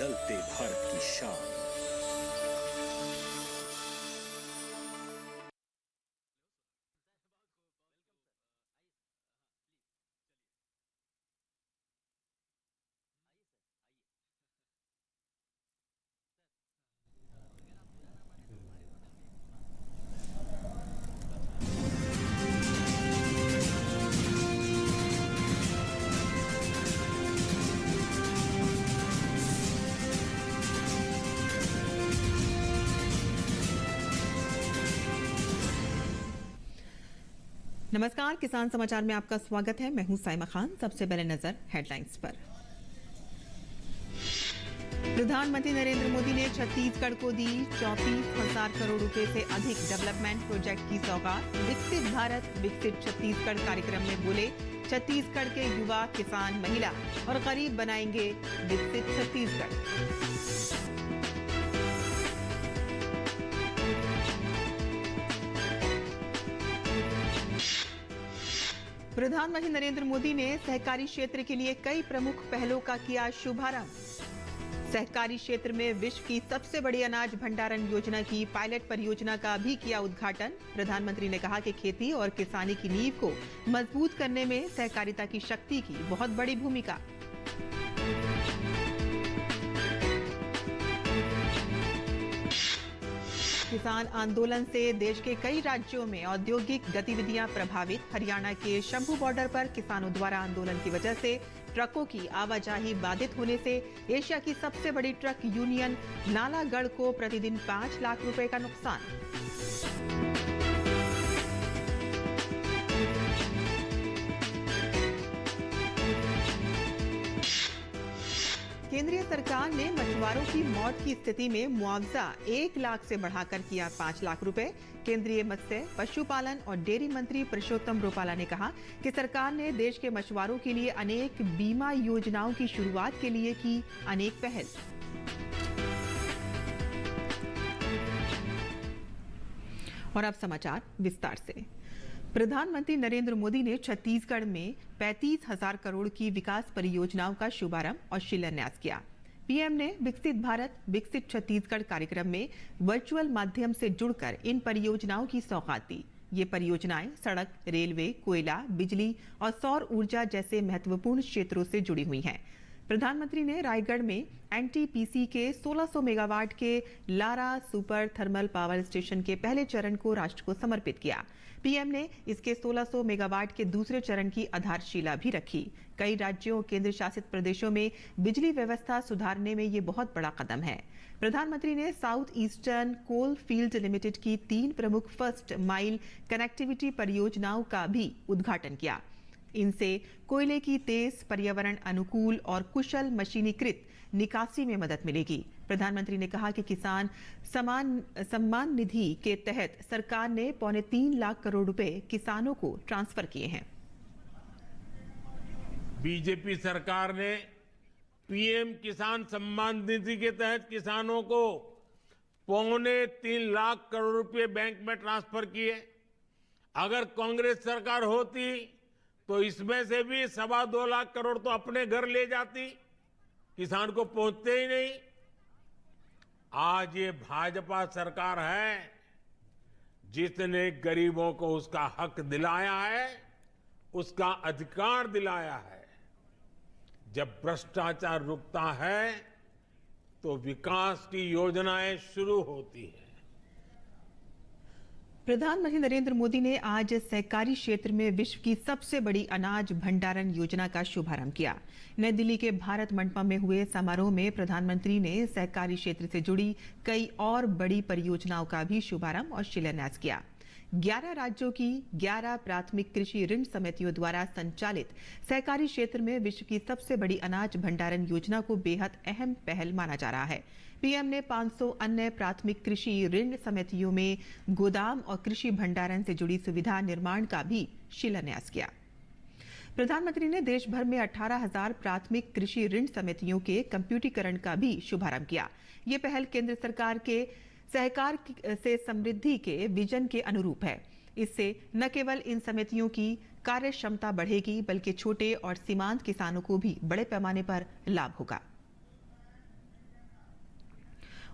बदलते भारत की शान। नमस्कार, किसान समाचार में आपका स्वागत है। मैं हूं साइमा खान। सबसे पहले नजर हेडलाइंस पर। प्रधानमंत्री नरेंद्र मोदी ने छत्तीसगढ़ को दी 34,000 करोड़ रुपए से अधिक डेवलपमेंट प्रोजेक्ट की सौगात। विकसित भारत विकसित छत्तीसगढ़ कार्यक्रम में बोले, छत्तीसगढ़ के युवा, किसान, महिला और गरीब बनाएंगे विकसित छत्तीसगढ़। प्रधानमंत्री नरेंद्र मोदी ने सहकारी क्षेत्र के लिए कई प्रमुख पहलों का किया शुभारंभ। सहकारी क्षेत्र में विश्व की सबसे बड़ी अनाज भंडारण योजना की पायलट परियोजना का भी किया उद्घाटन। प्रधानमंत्री ने कहा कि खेती और किसानी की नींव को मजबूत करने में सहकारिता की शक्ति की बहुत बड़ी भूमिका। किसान आंदोलन से देश के कई राज्यों में औद्योगिक गतिविधियां प्रभावित। हरियाणा के शंभू बॉर्डर पर किसानों द्वारा आंदोलन की वजह से ट्रकों की आवाजाही बाधित होने से एशिया की सबसे बड़ी ट्रक यूनियन नालागढ़ को प्रतिदिन 5 लाख रुपए का नुकसान। केंद्रीय सरकार ने मछुआरों की मौत की स्थिति में मुआवजा 1 लाख से बढ़ाकर किया 5 लाख रुपए। केंद्रीय मत्स्य, पशुपालन और डेयरी मंत्री पुरुषोत्तम रुपाला ने कहा कि सरकार ने देश के मछुआरों के लिए अनेक बीमा योजनाओं की शुरुआत के लिए की अनेक पहल। और अब समाचार विस्तार से। प्रधानमंत्री नरेंद्र मोदी ने छत्तीसगढ़ में 35,000 करोड़ की विकास परियोजनाओं का शुभारंभ और शिलान्यास किया। पीएम ने विकसित भारत विकसित छत्तीसगढ़ कार्यक्रम में वर्चुअल माध्यम से जुड़कर इन परियोजनाओं की सौगात दी। ये परियोजनाएं सड़क, रेलवे, कोयला, बिजली और सौर ऊर्जा जैसे महत्वपूर्ण क्षेत्रों से जुड़ी हुई हैं। प्रधानमंत्री ने रायगढ़ में एनटीपीसी के 1600 मेगावाट के Lara super thermal power station के पहले चरण को राष्ट्र को समर्पित किया। पीएम ने इसके 1600 मेगावाट के दूसरे चरण की आधारशिला भी रखी। कई राज्यों और केंद्र शासित प्रदेशों में बिजली व्यवस्था सुधारने में ये बहुत बड़ा कदम है। प्रधानमंत्री ने South Eastern Coal Field Limited की 3 प्रमुख फर्स्ट माइल कनेक्टिविटी परियोजनाओं का भी उद्घाटन किया। इनसे कोयले की तेज, पर्यावरण अनुकूल और कुशल मशीनीकृत निकासी में मदद मिलेगी। प्रधानमंत्री ने कहा कि किसान सम्मान निधि के तहत सरकार ने 3.25 लाख करोड़ रुपए किसानों को ट्रांसफर किए हैं। बीजेपी सरकार ने पीएम किसान सम्मान निधि के तहत किसानों को 3.25 लाख करोड़ रुपए बैंक में ट्रांसफर किए। अगर कांग्रेस सरकार होती तो इसमें से भी 2.25 लाख करोड़ तो अपने घर ले जाती, किसान को पहुंचते ही नहीं। आज ये भाजपा सरकार है जिसने गरीबों को उसका हक दिलाया है, उसका अधिकार दिलाया है। जब भ्रष्टाचार रुकता है तो विकास की योजनाएं शुरू होती हैं। प्रधानमंत्री नरेंद्र मोदी ने आज सहकारी क्षेत्र में विश्व की सबसे बड़ी अनाज भंडारण योजना का शुभारंभ किया। नई दिल्ली के भारत मंडपम में हुए समारोह में प्रधानमंत्री ने सहकारी क्षेत्र से जुड़ी कई और बड़ी परियोजनाओं का भी शुभारंभ और शिलान्यास किया। 11 राज्यों की 11 प्राथमिक कृषि ऋण समितियों द्वारा संचालित सहकारी क्षेत्र में विश्व की सबसे बड़ी अनाज भंडारण योजना को बेहद अहम पहल माना जा रहा है। पीएम ने 500 अन्य प्राथमिक कृषि ऋण समितियों में गोदाम और कृषि भंडारण से जुड़ी सुविधा निर्माण का भी शिलान्यास किया। प्रधानमंत्री ने देश भर में 18,000 प्राथमिक कृषि ऋण समितियों के कंप्यूटरीकरण का भी शुभारंभ किया। ये पहल केंद्र सरकार के सहकार से समृद्धि के विजन के अनुरूप है। इससे न केवल इन समितियों की कार्य क्षमता बढ़ेगी, बल्कि छोटे और सीमांत किसानों को भी बड़े पैमाने पर लाभ होगा।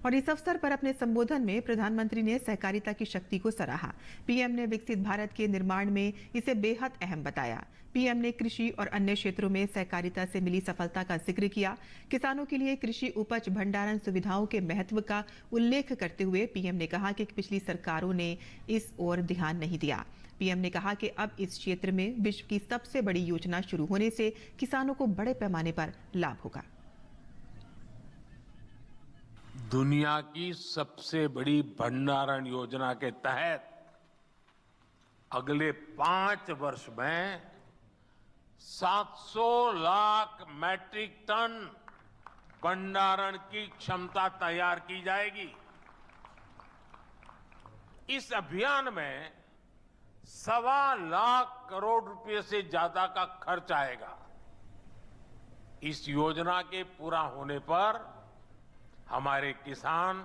और इस अवसर पर अपने संबोधन में प्रधानमंत्री ने सहकारिता की शक्ति को सराहा। पीएम ने विकसित भारत के निर्माण में इसे बेहद अहम बताया। पीएम ने कृषि और अन्य क्षेत्रों में सहकारिता से मिली सफलता का जिक्र किया। किसानों के लिए कृषि उपज भंडारण सुविधाओं के महत्व का उल्लेख करते हुए पीएम ने कहा कि पिछली सरकारों ने इस ओर ध्यान नहीं दिया। पीएम ने कहा कि अब इस क्षेत्र में विश्व की सबसे बड़ी योजना शुरू होने से किसानों को बड़े पैमाने पर लाभ होगा। दुनिया की सबसे बड़ी भंडारण योजना के तहत अगले 5 वर्ष में 700 लाख मैट्रिक टन भंडारण की क्षमता तैयार की जाएगी। इस अभियान में 1.25 लाख करोड़ रुपए से ज्यादा का खर्च आएगा। इस योजना के पूरा होने पर हमारे किसान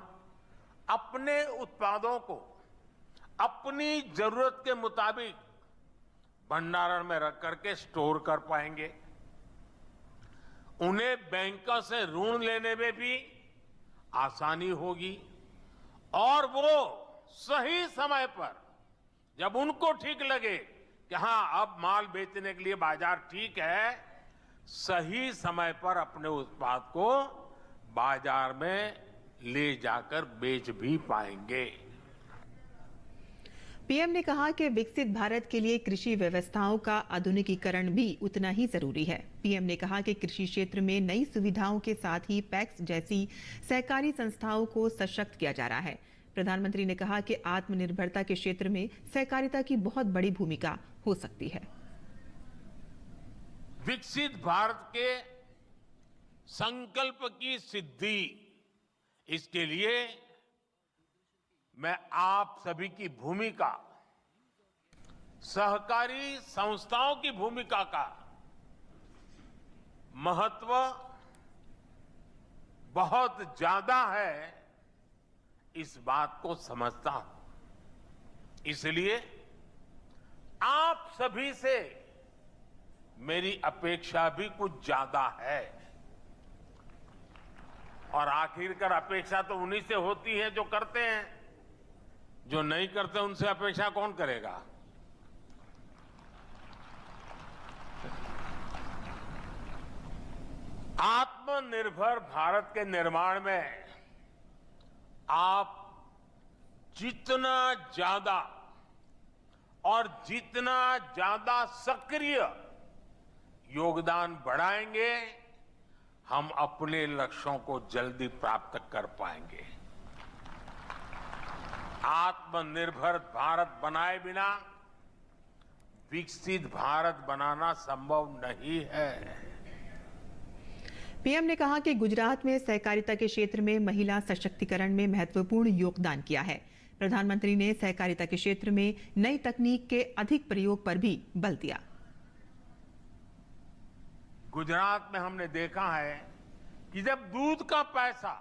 अपने उत्पादों को अपनी जरूरत के मुताबिक भंडारण में रख करके स्टोर कर पाएंगे। उन्हें बैंकों से ऋण लेने में भी आसानी होगी और वो सही समय पर जब उनको ठीक लगे कि हां अब माल बेचने के लिए बाजार ठीक है, सही समय पर अपने उत्पाद को बाजार में ले जाकर बेच भी पाएंगे। पीएम ने कहा कि विकसित भारत के लिए कृषि व्यवस्थाओं का आधुनिकीकरण भी उतना ही जरूरी है। पीएम ने कहा कि कृषि क्षेत्र में नई सुविधाओं के साथ ही पैक्स जैसी सहकारी संस्थाओं को सशक्त किया जा रहा है। प्रधानमंत्री ने कहा कि आत्मनिर्भरता के क्षेत्र में सहकारिता की बहुत बड़ी भूमिका हो सकती है। विकसित भारत के संकल्प की सिद्धि, इसके लिए मैं आप सभी की भूमिका, सहकारी संस्थाओं की भूमिका का महत्व बहुत ज्यादा है, इस बात को समझता हूं। इसलिए आप सभी से मेरी अपेक्षा भी कुछ ज्यादा है और आखिरकार अपेक्षा तो उन्हीं से होती है जो करते हैं। जो नहीं करते उनसे अपेक्षा कौन करेगा? आत्मनिर्भर भारत के निर्माण में आप जितना ज्यादा और जितना ज्यादा सक्रिय योगदान बढ़ाएंगे, हम अपने लक्ष्यों को जल्दी प्राप्त कर पाएंगे। आत्मनिर्भर भारत बनाए बिना विकसित भारत बनाना संभव नहीं है। पीएम ने कहा कि गुजरात में सहकारिता के क्षेत्र में महिला सशक्तिकरण में महत्वपूर्ण योगदान किया है। प्रधानमंत्री ने सहकारिता के क्षेत्र में नई तकनीक के अधिक प्रयोग पर भी बल दिया। गुजरात में हमने देखा है कि जब दूध का पैसा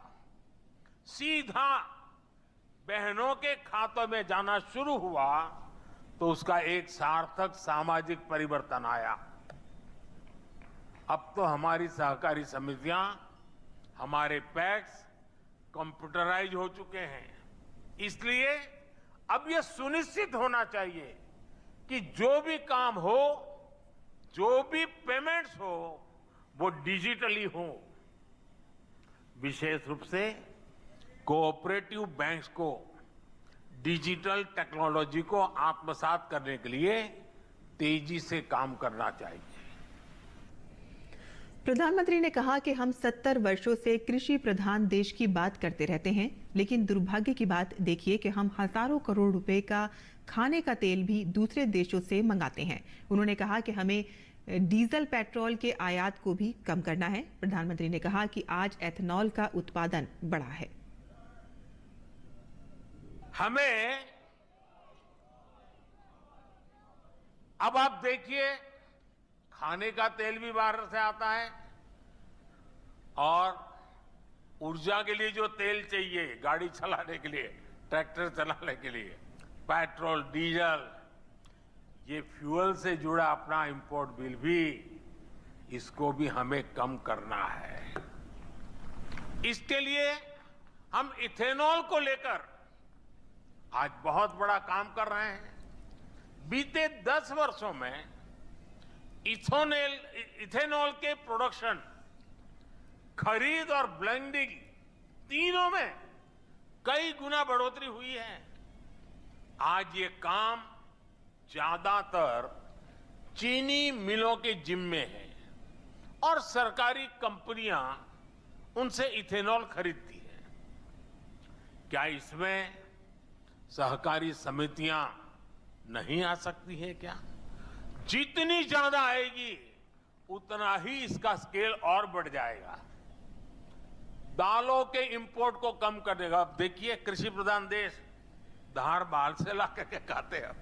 सीधा बहनों के खातों में जाना शुरू हुआ तो उसका एक सार्थक सामाजिक परिवर्तन आया। अब तो हमारी सहकारी समितियां, हमारे पैक्स कंप्यूटराइज हो चुके हैं। इसलिए अब यह सुनिश्चित होना चाहिए कि जो भी काम हो, जो भी पेमेंट्स हो, वो डिजिटली हो। विशेष रूप से कोऑपरेटिव बैंक्स को डिजिटल टेक्नोलॉजी को आत्मसात करने के लिए तेजी से काम करना चाहिए। प्रधानमंत्री ने कहा कि हम 70 वर्षों से कृषि प्रधान देश की बात करते रहते हैं, लेकिन दुर्भाग्य की बात देखिए कि हम हजारों करोड़ रुपए का खाने का तेल भी दूसरे देशों से मंगाते हैं। उन्होंने कहा कि हमें डीजल पेट्रोल के आयात को भी कम करना है। प्रधानमंत्री ने कहा कि आज एथेनॉल का उत्पादन बढ़ा है। हमें अब आप देखिए, खाने का तेल भी बाहर से आता है और ऊर्जा के लिए जो तेल चाहिए गाड़ी चलाने के लिए, ट्रैक्टर चलाने के लिए, पेट्रोल, डीजल, ये फ्यूल से जुड़ा अपना इंपोर्ट बिल भी, इसको भी हमें कम करना है। इसके लिए हम इथेनॉल को लेकर आज बहुत बड़ा काम कर रहे हैं। बीते 10 वर्षों में इथेनॉल के प्रोडक्शन, खरीद और ब्लेंडिंग तीनों में कई गुना बढ़ोतरी हुई है। आज ये काम ज्यादातर चीनी मिलों के जिम्मे है और सरकारी कंपनियां उनसे इथेनॉल खरीदती है। क्या इसमें सहकारी समितियां नहीं आ सकती है क्या? जितनी ज्यादा आएगी उतना ही इसका स्केल और बढ़ जाएगा। दालों के इंपोर्ट को कम कर देगा। अब देखिए, कृषि प्रधान देश धार बाल से ला करके खाते हैं।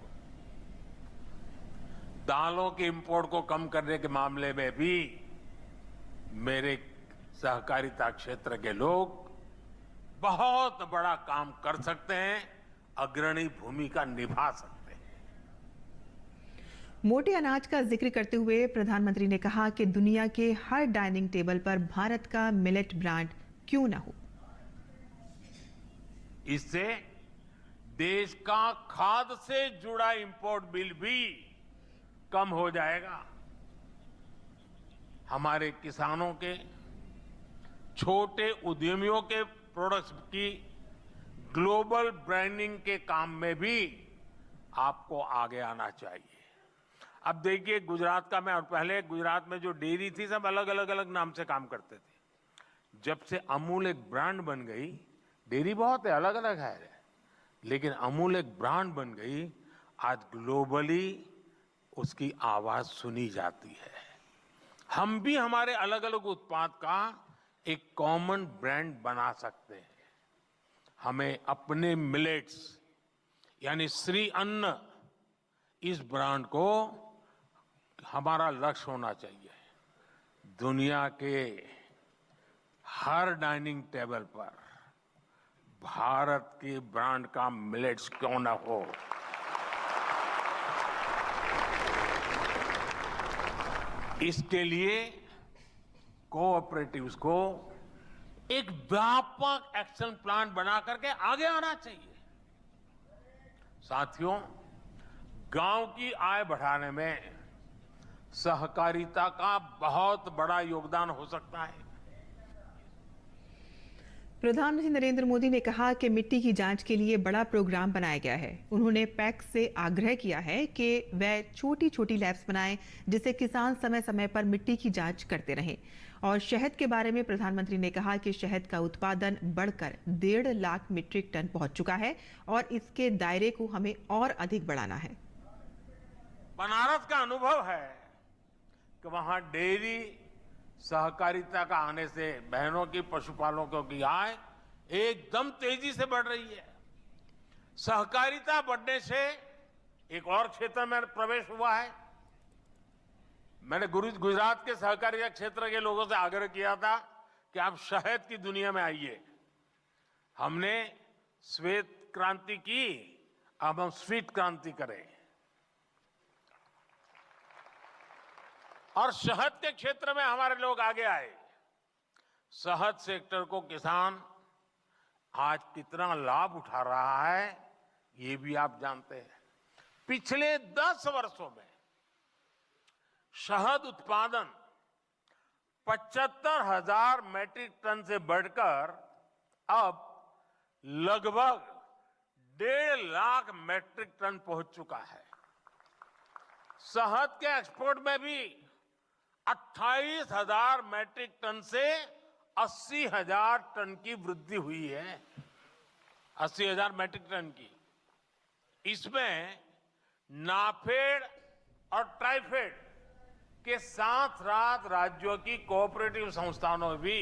दालों के इंपोर्ट को कम करने के मामले में भी मेरे सहकारिता क्षेत्र के लोग बहुत बड़ा काम कर सकते हैं, अग्रणी भूमिका निभा सकते हैं। मोटे अनाज का जिक्र करते हुए प्रधानमंत्री ने कहा कि दुनिया के हर डाइनिंग टेबल पर भारत का मिलेट ब्रांड क्यों न हो। इससे देश का खाद्य से जुड़ा इंपोर्ट बिल भी कम हो जाएगा। हमारे किसानों के, छोटे उद्यमियों के प्रोडक्ट्स की ग्लोबल ब्रांडिंग के काम में भी आपको आगे आना चाहिए। अब देखिए, गुजरात का मैं, और पहले गुजरात में जो डेयरी थी सब अलग अलग नाम से काम करते थे। जब से अमूल एक ब्रांड बन गई, डेयरी बहुत है, अलग अलग है, लेकिन अमूल एक ब्रांड बन गई, आज ग्लोबली उसकी आवाज सुनी जाती है। हम भी हमारे अलग अलग उत्पाद का एक कॉमन ब्रांड बना सकते हैं। हमें अपने मिलेट्स यानी श्री अन्न, इस ब्रांड को हमारा लक्ष्य होना चाहिए। दुनिया के हर डाइनिंग टेबल पर भारत के ब्रांड का मिलेट्स क्यों ना हो। इसके लिए कोऑपरेटिव्स को एक व्यापक एक्शन प्लान बना करके आगे आना चाहिए। साथियों, गांव की आय बढ़ाने में सहकारिता का बहुत बड़ा योगदान हो सकता है। प्रधानमंत्री नरेंद्र मोदी ने कहा कि मिट्टी की जांच के लिए बड़ा प्रोग्राम बनाया गया है। उन्होंने पैक्स से आग्रह किया है कि वह छोटी छोटी लैब्स बनाएं जिससे किसान समय समय पर मिट्टी की जांच करते रहें। और शहद के बारे में प्रधानमंत्री ने कहा कि शहद का उत्पादन बढ़कर 1.5 लाख मीट्रिक टन पहुंच चुका है और इसके दायरे को हमें और अधिक बढ़ाना है। बनारस का अनुभव है कि वहां डेयरी सहकारिता का आने से बहनों की, पशुपालकों की आय एकदम तेजी से बढ़ रही है। सहकारिता बढ़ने से एक और क्षेत्र में प्रवेश हुआ है। मैंने गुजरात के सहकारिता क्षेत्र के लोगों से आग्रह किया था कि आप शहद की दुनिया में आइए। हमने श्वेत क्रांति की, अब हम स्वीट क्रांति करें। और शहद के क्षेत्र में हमारे लोग आगे आए। शहद सेक्टर को किसान आज कितना लाभ उठा रहा है, ये भी आप जानते हैं। पिछले 10 वर्षों में शहद उत्पादन 75,000 मैट्रिक टन से बढ़कर अब लगभग 1.5 लाख मैट्रिक टन पहुंच चुका है। शहद के एक्सपोर्ट में भी 28,000 मैट्रिक टन से 80,000 टन की वृद्धि हुई है। 80,000 मैट्रिक टन की। इसमें नाफेड और ट्राइफेड के साथ साथ राज्यों की कोऑपरेटिव संस्थाओं ने भी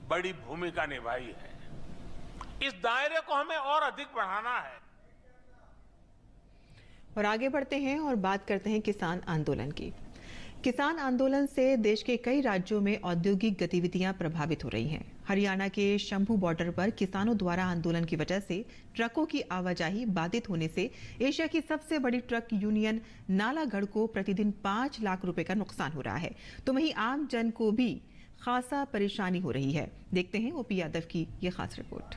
बड़ी भूमिका निभाई है। इस दायरे को हमें और अधिक बढ़ाना है। और आगे बढ़ते हैं और बात करते हैं किसान आंदोलन की। किसान आंदोलन से देश के कई राज्यों में औद्योगिक गतिविधियां प्रभावित हो रही हैं। हरियाणा के शंभू बॉर्डर पर किसानों द्वारा आंदोलन की वजह से ट्रकों की आवाजाही बाधित होने से एशिया की सबसे बड़ी ट्रक यूनियन नालागढ़ को प्रतिदिन 5 लाख रुपए का नुकसान हो रहा है। तो वहीं आम जन को भी खासा परेशानी हो रही है। देखते हैं ओपी यादव की ये खास रिपोर्ट।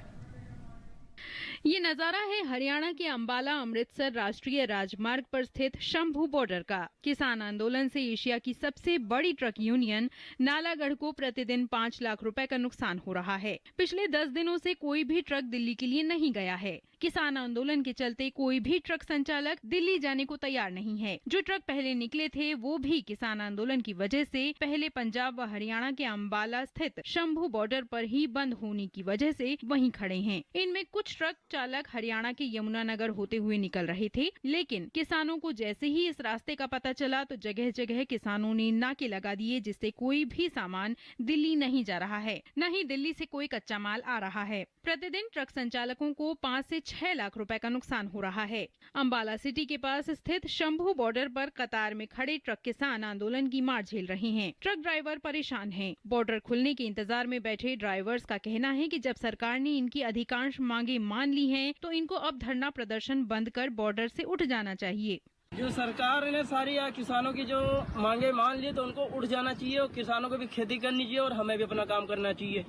ये नजारा है हरियाणा के अंबाला अमृतसर राष्ट्रीय राजमार्ग पर स्थित शंभू बॉर्डर का। किसान आंदोलन से एशिया की सबसे बड़ी ट्रक यूनियन नालागढ़ को प्रतिदिन 5 लाख रुपए का नुकसान हो रहा है। पिछले 10 दिनों से कोई भी ट्रक दिल्ली के लिए नहीं गया है। किसान आंदोलन के चलते कोई भी ट्रक संचालक दिल्ली जाने को तैयार नहीं है। जो ट्रक पहले निकले थे वो भी किसान आंदोलन की वजह से पहले पंजाब व हरियाणा के अंबाला स्थित शंभू बॉर्डर पर ही बंद होने की वजह से वहीं खड़े हैं। इनमें कुछ ट्रक चालक हरियाणा के यमुनानगर होते हुए निकल रहे थे, लेकिन किसानों को जैसे ही इस रास्ते का पता चला तो जगह जगह किसानों ने नाके लगा दिए, जिससे कोई भी सामान दिल्ली नहीं जा रहा है, न ही दिल्ली से कोई कच्चा माल आ रहा है। प्रतिदिन ट्रक संचालकों को 5 से 6 लाख रुपए का नुकसान हो रहा है। अंबाला सिटी के पास स्थित शंभू बॉर्डर पर कतार में खड़े ट्रक किसान आंदोलन की मार झेल रहे हैं। ट्रक ड्राइवर परेशान हैं। बॉर्डर खुलने के इंतजार में बैठे ड्राइवर्स का कहना है कि जब सरकार ने इनकी अधिकांश मांगे मान ली हैं, तो इनको अब धरना प्रदर्शन बंद कर बॉर्डर से उठ जाना चाहिए। जो सरकार ने सारी किसानों की जो मांगे मान ली तो उनको उठ जाना चाहिए और किसानों को भी खेती करनी चाहिए और हमें भी अपना काम करना चाहिए।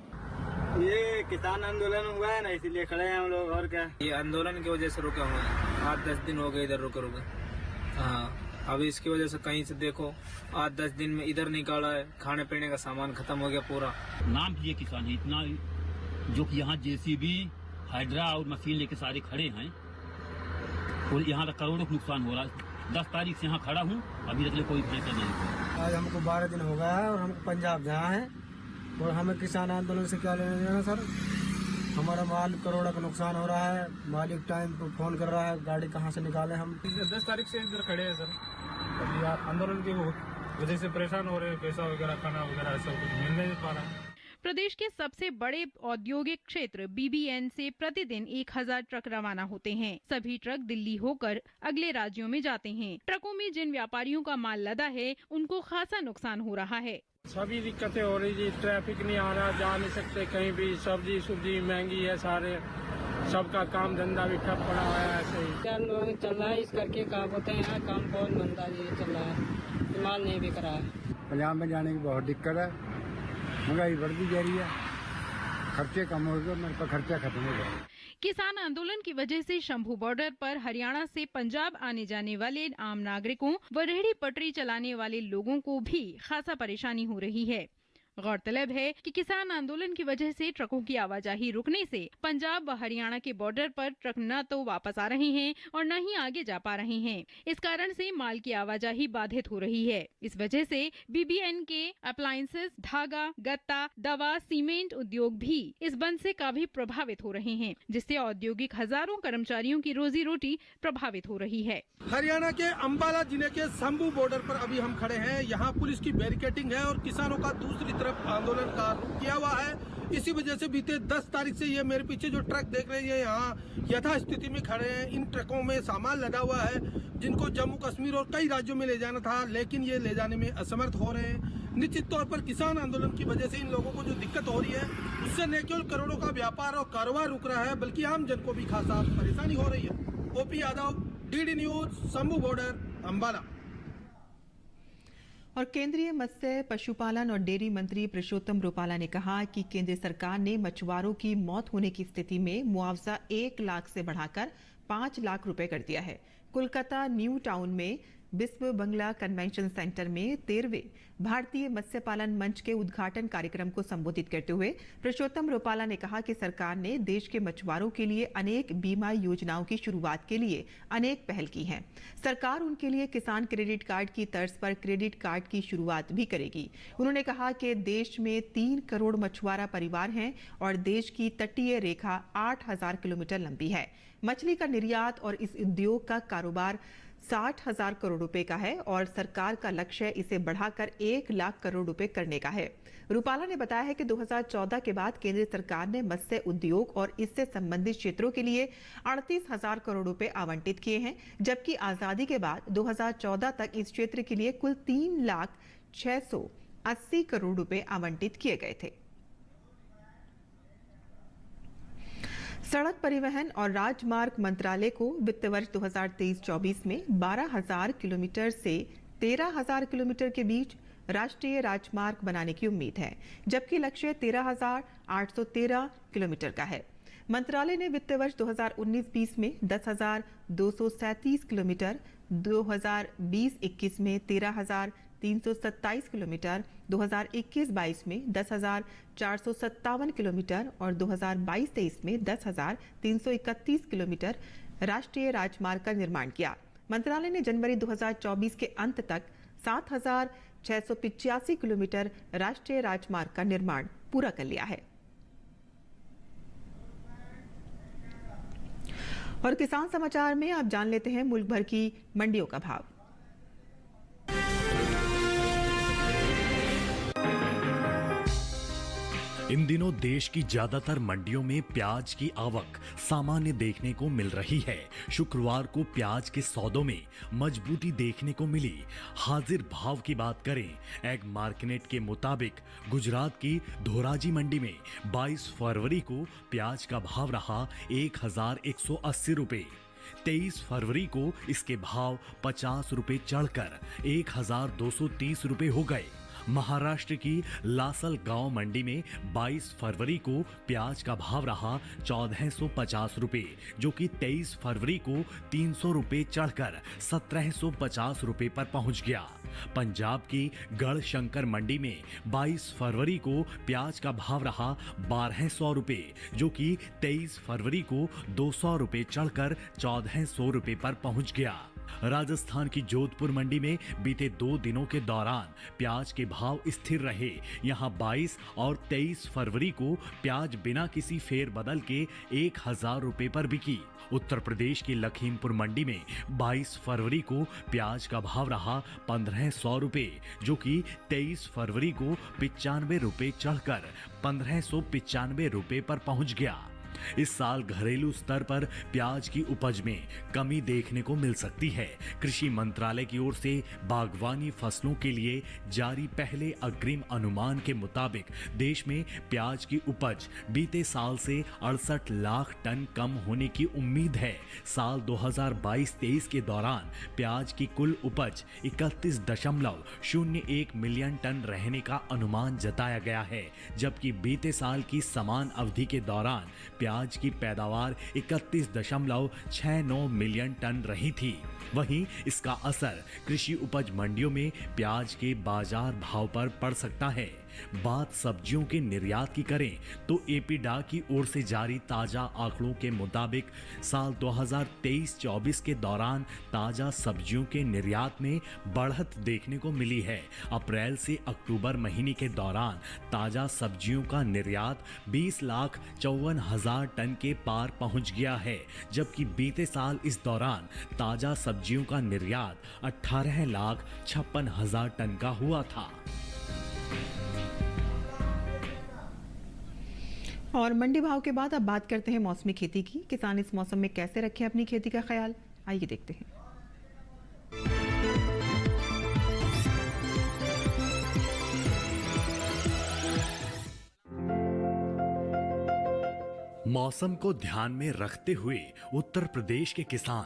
ये किसान आंदोलन हुआ है ना, इसीलिए खड़े हैं हम लोग। और क्या, ये आंदोलन की वजह से रुका हुआ है। 8-10 दिन हो गए इधर रुके। हाँ, अब इसकी वजह से कहीं से देखो 8-10 दिन में इधर निकाला है। खाने पीने का सामान खत्म हो गया पूरा। नाम की ये किसान है इतना, जो कि यहाँ जेसीबी हाइड्रा और मशीन लेके सारे खड़े हैं और यहाँ तक करोड़ों का नुकसान हो रहा है। 10 तारीख से यहाँ खड़ा हूँ, अभी तक कोई फैसला नहीं हुआ। आज हमको 12 दिन हो गया है और हमको पंजाब जहाँ है और हमें किसान आंदोलन से क्या लेना देना सर। हमारा माल करोड़ों का नुकसान हो रहा है। मालिक टाइम पर फोन कर रहा है, गाड़ी कहाँ से निकाले हम। 10 तारीख से इधर खड़े हैं सर। अभी आंदोलन की वजह से परेशान हो रहे हैं। पैसा वगैरह, खाना वगैरह सब कुछ मिल नहीं पा रहा है। प्रदेश के सबसे बड़े औद्योगिक क्षेत्र बीबीएन से प्रतिदिन 1000 ट्रक रवाना होते हैं। सभी ट्रक दिल्ली होकर अगले राज्यों में जाते हैं। ट्रकों में जिन व्यापारियों का माल लदा है उनको खासा नुकसान हो रहा है। सभी दिक्कतें हो रही जी, ट्रैफिक नहीं आ रहा, जा नहीं सकते कहीं भी। सब्जी महंगी है, सारे सबका काम धंधा भी ठप पड़ा हुआ है। ऐसे ही चल रहा है, इस करके काम होते हैं। काम बहुत मंदा जी चल रहा है, माल नहीं बिक रहा है। पंजाब में जाने की बहुत दिक्कत है, महंगाई बढ़ती जा रही है, खर्चे कम हो गए, मेरे पास खर्चा खत्म हो गया। किसान आंदोलन की वजह से शंभू बॉर्डर पर हरियाणा से पंजाब आने जाने वाले आम नागरिकों व रेहड़ी पटरी चलाने वाले लोगों को भी खासा परेशानी हो रही है। गौरतलब है कि किसान आंदोलन की वजह से ट्रकों की आवाजाही रुकने से पंजाब व हरियाणा के बॉर्डर पर ट्रक न तो वापस आ रहे हैं और न ही आगे जा पा रहे हैं। इस कारण से माल की आवाजाही बाधित हो रही है। इस वजह से बीबीएन के अप्लायंसेस, धागा, गत्ता, दवा, सीमेंट उद्योग भी इस बंद से काफी प्रभावित हो रहे हैं, जिससे औद्योगिक हजारों कर्मचारियों की रोजी रोटी प्रभावित हो रही है। हरियाणा के अंबाला जिले के शंभू बॉर्डर पर अभी हम खड़े हैं। यहाँ पुलिस की बैरिकेडिंग है और किसानों का दूसरी तरफ आंदोलन का रुख किया हुआ है। इसी वजह से बीते 10 तारीख से ये मेरे पीछे जो ट्रक देख रहे हैं यहाँ यथा स्थिति में खड़े हैं। इन ट्रकों में सामान लदा हुआ है जिनको जम्मू कश्मीर और कई राज्यों में ले जाना था, लेकिन ये ले जाने में असमर्थ हो रहे हैं। निश्चित तौर पर किसान आंदोलन की वजह से इन लोगों को जो दिक्कत हो रही है उससे न केवल करोड़ों का व्यापार और कारोबार रुक रहा है, बल्कि आम जन को भी खासा परेशानी हो रही है। OP Yadav, DD news, Shambhu border, Ambala. और केंद्रीय मत्स्य, पशुपालन और डेयरी मंत्री पुरुषोत्तम रुपाला ने कहा कि केंद्र सरकार ने मछुआरों की मौत होने की स्थिति में मुआवजा 1 लाख से बढ़ाकर 5 लाख रुपए कर दिया है। कोलकाता न्यू टाउन में बिस्व बंगला कन्वेंशन सेंटर में 13वें भारतीय मत्स्य पालन मंच के उद्घाटन कार्यक्रम को संबोधित करते हुए पुरुषोत्तम रुपाला ने कहा कि सरकार ने देश के मछुआरों के लिए अनेक बीमा योजनाओं की शुरुआत के लिए अनेक पहल की हैं। सरकार उनके लिए किसान क्रेडिट कार्ड की तर्ज पर क्रेडिट कार्ड की शुरुआत भी करेगी। उन्होंने कहा कि देश में 3 करोड़ मछुआरा परिवार हैं और देश की तटीय रेखा 8,000 किलोमीटर लंबी है। मछली का निर्यात और इस उद्योग का कारोबार 60,000 करोड़ रुपए का है और सरकार का लक्ष्य इसे बढ़ाकर 1 लाख करोड़ रुपए करने का है। रुपाला ने बताया है कि 2014 के बाद केंद्र सरकार ने मत्स्य उद्योग और इससे संबंधित क्षेत्रों के लिए 38,000 करोड़ रुपए आवंटित किए हैं, जबकि आजादी के बाद 2014 तक इस क्षेत्र के लिए कुल 3,680 करोड़ रुपए आवंटित किए गए थे। सड़क परिवहन और राजमार्ग मंत्रालय को वित्त वर्ष 2023-24 में 12,000 किलोमीटर से 13,000 किलोमीटर के बीच राष्ट्रीय राजमार्ग बनाने की उम्मीद है, जबकि लक्ष्य 13,813 किलोमीटर का है। मंत्रालय ने वित्त वर्ष 2019-20 में 10,237 किलोमीटर, 2020-21 में 13,327 किलोमीटर, 2021-22 में 10,457 किलोमीटर और 2022-23 में 10,331 किलोमीटर राष्ट्रीय राजमार्ग का निर्माण किया। मंत्रालय ने जनवरी 2024 के अंत तक 7,685 किलोमीटर राष्ट्रीय राजमार्ग का निर्माण पूरा कर लिया है। और किसान समाचार में आप जान लेते हैं मुल्क भर की मंडियों का भाव। इन दिनों देश की ज्यादातर मंडियों में प्याज की आवक सामान्य देखने को मिल रही है। शुक्रवार को प्याज के सौदों में मजबूती देखने को मिली। हाजिर भाव की बात करें, एग मार्केट के मुताबिक गुजरात की धोराजी मंडी में 22 फरवरी को प्याज का भाव रहा 1,180 रुपए। 23 फरवरी को इसके भाव 50 रुपए चढ़कर 1,230 रुपए हो गए। महाराष्ट्र की लासल गांव मंडी में 22 फरवरी को प्याज का भाव रहा 1,450 रुपए, जो कि 23 फरवरी को 300 रुपए चढ़कर 1,750 रुपए पर पहुंच गया। पंजाब की गढ़शंकर मंडी में 22 फरवरी को प्याज का भाव रहा 1,200 रुपए, जो कि 23 फरवरी को 200 रुपए चढ़कर 1,400 रुपए पर पहुंच गया। राजस्थान की जोधपुर मंडी में बीते 2 दिनों के दौरान प्याज के भाव स्थिर रहे। यहां 22 और 23 फरवरी को प्याज बिना किसी फेरबदल के 1,000 रुपए पर बिकी। उत्तर प्रदेश की लखीमपुर मंडी में 22 फरवरी को प्याज का भाव रहा 1,500 रुपए, जो कि 23 फरवरी को 95 रुपए चढ़कर 1,595 रुपए पर पहुंच गया। इस साल घरेलू स्तर पर प्याज की उपज में कमी देखने को मिल सकती है। कृषि मंत्रालय की ओर से बागवानी फसलों के लिए जारी पहले अग्रिम अनुमान के मुताबिक देश में प्याज की उपज बीते साल से 68 लाख टन कम होने की उम्मीद है। साल 2022-23 के दौरान प्याज की कुल उपज 31.01 मिलियन टन रहने का अनुमान जताया गया है, जबकि बीते साल की समान अवधि के दौरान प्याज की पैदावार 31.69 मिलियन टन रही थी। वहीं इसका असर कृषि उपज मंडियों में प्याज के बाजार भाव पर पड़ सकता है। बात सब्जियों के निर्यात की करें तो एपीडा की ओर से जारी ताजा आंकड़ों के मुताबिक साल 2023-24 के दौरान ताजा सब्जियों के निर्यात में बढ़त देखने को मिली है। अप्रैल से अक्टूबर महीने के दौरान ताजा सब्जियों का निर्यात 20,54,000 टन के पार पहुंच गया है, जबकि बीते साल इस दौरान ताजा सब्जियों का निर्यात 18,56,000 टन का हुआ था। और मंडी भाव के बाद अब बात करते हैं मौसमी खेती की। किसान इस मौसम में कैसे रखें अपनी खेती का ख्याल, आइए देखते हैं। मौसम को ध्यान में रखते हुए उत्तर प्रदेश के किसान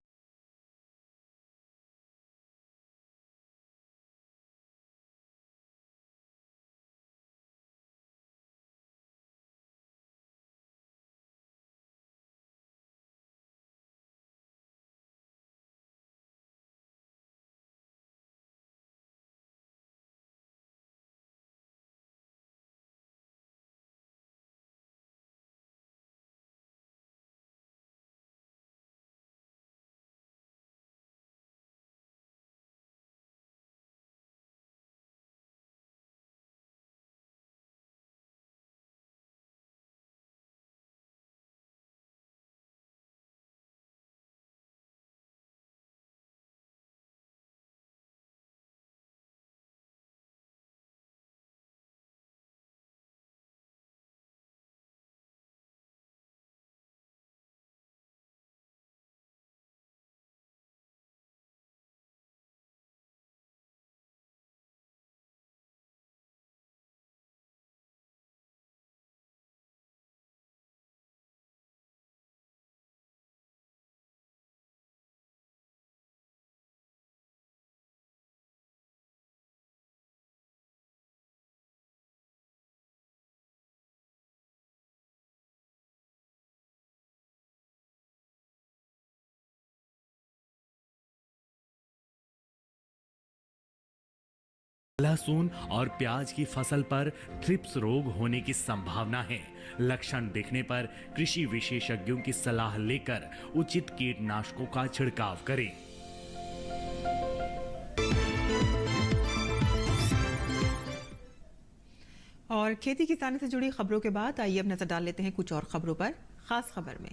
लहसुन और प्याज की फसल पर थ्रिप्स रोग होने की संभावना है। लक्षण दिखने पर कृषि विशेषज्ञों की सलाह लेकर उचित कीटनाशकों का छिड़काव करें। और खेती किसानी से जुड़ी खबरों के बाद आइए अब नजर डाल लेते हैं कुछ और खबरों पर। खास खबर में,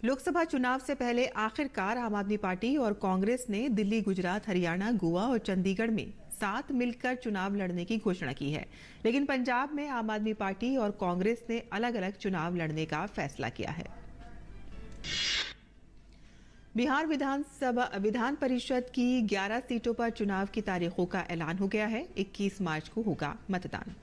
लोकसभा चुनाव से पहले आखिरकार आम आदमी पार्टी और कांग्रेस ने दिल्ली, गुजरात, हरियाणा, गोवा और चंडीगढ़ में साथ मिलकर चुनाव लड़ने की घोषणा की है। लेकिन पंजाब में आम आदमी पार्टी और कांग्रेस ने अलग अलग चुनाव लड़ने का फैसला किया है। बिहार विधान परिषद की 11 सीटों पर चुनाव की तारीखों का ऐलान हो गया है। 21 मार्च को होगा मतदान।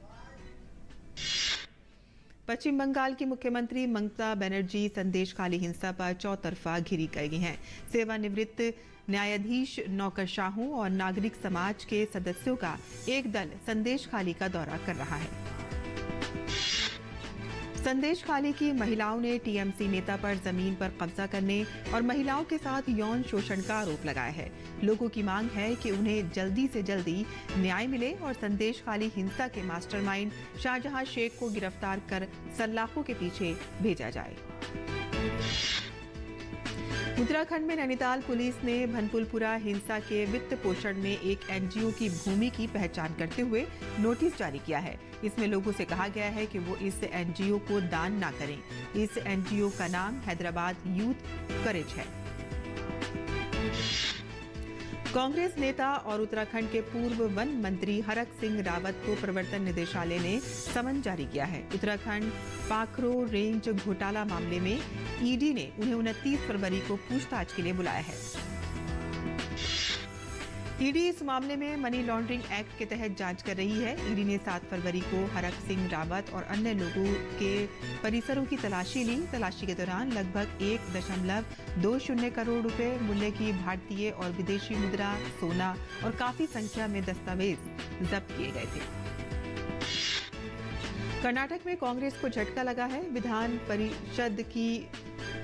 पश्चिम बंगाल की मुख्यमंत्री ममता बनर्जी संदेशखाली हिंसा पर चौतरफा घिरी गई हैं। सेवानिवृत्त न्यायाधीश, नौकरशाहों और नागरिक समाज के सदस्यों का एक दल संदेशखाली का दौरा कर रहा है। संदेशखाली की महिलाओं ने टीएमसी नेता पर जमीन पर कब्जा करने और महिलाओं के साथ यौन शोषण का आरोप लगाया है। लोगों की मांग है कि उन्हें जल्दी से जल्दी न्याय मिले और संदेशखाली हिंसा के मास्टरमाइंड शाहजहां शेख को गिरफ्तार कर सलाखों के पीछे भेजा जाए। उत्तराखंड में नैनीताल पुलिस ने भनपुलपुरा हिंसा के वित्त पोषण में एक एनजीओ की भूमि की पहचान करते हुए नोटिस जारी किया है। इसमें लोगों से कहा गया है कि वो इस एनजीओ को दान ना करें। इस एनजीओ का नाम हैदराबाद यूथ करेज है। कांग्रेस नेता और उत्तराखंड के पूर्व वन मंत्री हरक सिंह रावत को प्रवर्तन निदेशालय ने समन जारी किया है। उत्तराखंड पाखरो रेंज घोटाला मामले में ईडी ने उन्हें 29 फरवरी को पूछताछ के लिए बुलाया है। ईडी इस मामले में मनी लॉन्ड्रिंग एक्ट के तहत जांच कर रही है। ईडी ने 7 फरवरी को हरक सिंह रावत और अन्य लोगों के परिसरों की तलाशी ली। तलाशी के दौरान लगभग 1.20 करोड़ रुपए मूल्य की भारतीय और विदेशी मुद्रा, सोना और काफी संख्या में दस्तावेज जब्त किए गए थे। कर्नाटक में कांग्रेस को झटका लगा है। विधान परिषद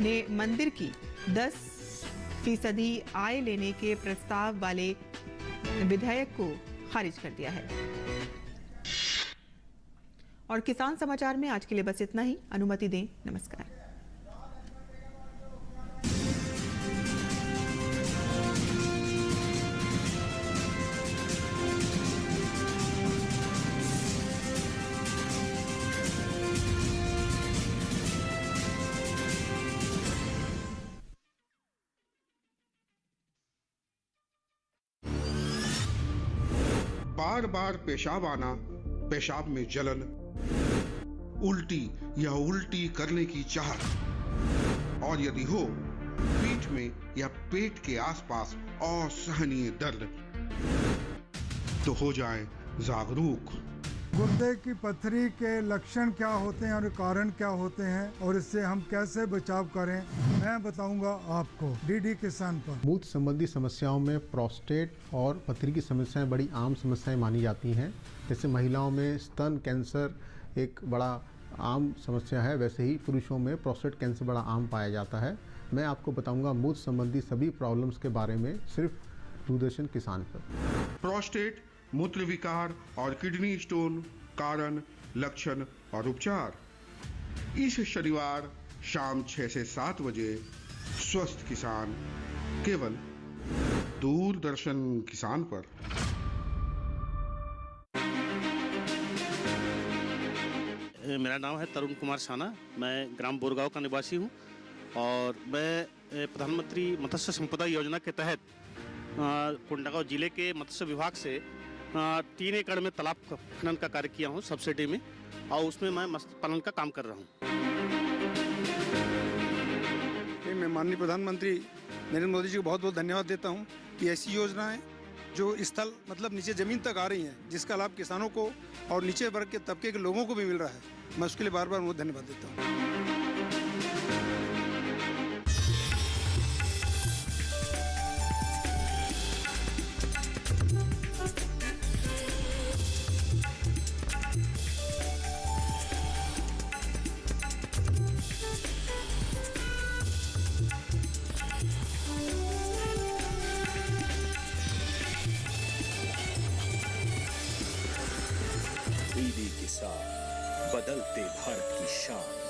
ने मंदिर की 10% आय लेने के प्रस्ताव वाले विधेयक को खारिज कर दिया है। और किसान समाचार में आज के लिए बस इतना ही। अनुमति दें। नमस्कार। बार बार पेशाब आना, पेशाब में जलन, उल्टी या उल्टी करने की चाहत और यदि हो पीठ में या पेट के आसपास असहनीय दर्द, तो हो जाएं जागरूक। गुर्दे की पथरी के लक्षण क्या होते हैं और कारण क्या होते हैं और इससे हम कैसे बचाव करें, मैं बताऊंगा आपको डीडी किसान पर। मूत्र संबंधी समस्याओं में प्रोस्टेट और पथरी की समस्याएं बड़ी आम समस्याएं मानी जाती हैं। जैसे महिलाओं में स्तन कैंसर एक बड़ा आम समस्या है, वैसे ही पुरुषों में प्रोस्टेट कैंसर बड़ा आम पाया जाता है। मैं आपको बताऊंगा मूत्र संबंधी सभी प्रॉब्लम्स के बारे में सिर्फ दूरदर्शन किसान पर। प्रोस्टेट, मूत्र विकार और किडनी स्टोन, कारण, लक्षण और उपचार, इस शनिवार शाम 6 से 7 बजे स्वस्थ किसान केवल दूरदर्शन किसान पर। मेरा नाम है तरुण कुमार साना, मैं ग्राम बोरगांव का निवासी हूं और मैं प्रधानमंत्री मत्स्य संपदा योजना के तहत कोंडागांव जिले के मत्स्य विभाग से 3 एकड़ में तालाब खनन का कार्य किया हूँ सब्सिडी में, और उसमें मैं मत्स्य पालन का काम कर रहा हूँ। मैं माननीय प्रधानमंत्री नरेंद्र मोदी जी को बहुत बहुत धन्यवाद देता हूँ कि ऐसी योजनाएं जो स्थल मतलब नीचे ज़मीन तक आ रही हैं, जिसका लाभ किसानों को और नीचे वर्ग के तबके के लोगों को भी मिल रहा है, मैं उसके लिए बार बार उनको धन्यवाद देता हूँ। बदलते भारत की शान।